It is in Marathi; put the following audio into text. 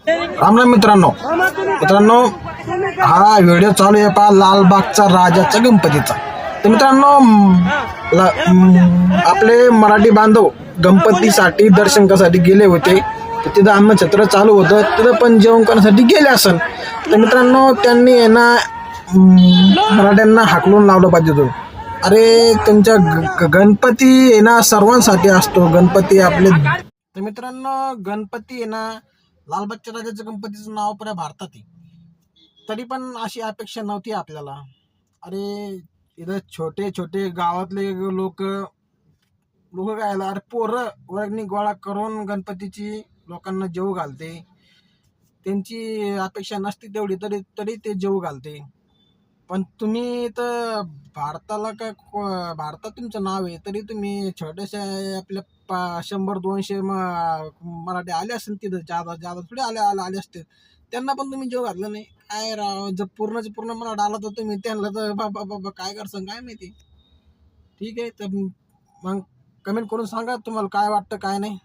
रामराम मित्रांनो हा व्हिडिओ चालू आहे पहा लालबागचा राजाचा गणपतीचा। तर मित्रांनो आपले मराठी बांधव गणपतीसाठी दर्शन करण्यासाठी गेले होते, तर तिथं अन्नछत्र चालू होतं, तिथं पण जेवण करण्यासाठी गेले असन। तर मित्रांनो त्यांनी आहे ना मराठ्यांना हाकलून लावलं पाहिजे होतं। अरे त्यांच्या गणपती आहे ना सर्वांसाठी असतो गणपती आपले। तर मित्रांनो गणपती आहे ना लालबागच्या राजाच्या गणपतीचं नाव पुऱ्या भारतात आहे, तरी पण अशी अपेक्षा नव्हती आपल्याला। अरे इथं छोटे छोटे गावातले लोक लोक काय अरे पोरं वर्गणी गोळा करून गणपतीची लोकांना जेवू घालते, त्यांची अपेक्षा नसती तेवढी तरी तरी ते जेवू घालते। पण तुम्ही तर भारताला काय भारतात तुमचं नाव आहे, तरी तुम्ही छोट्याशा आपल्या 100-200 मराठी आले असेल तिथं, जादा जादा थोडे आले असते, त्यांना पण तुम्ही जेव घातलं नाही। काय राव, जर पूर्णच पूर्ण मराठा आला तर तुम्ही त्यांना तर बाबा बाबा काय करसान काय माहिती। ठीक आहे, तर मग कमेंट करून सांगा तुम्हाला काय वाटतं काय नाही।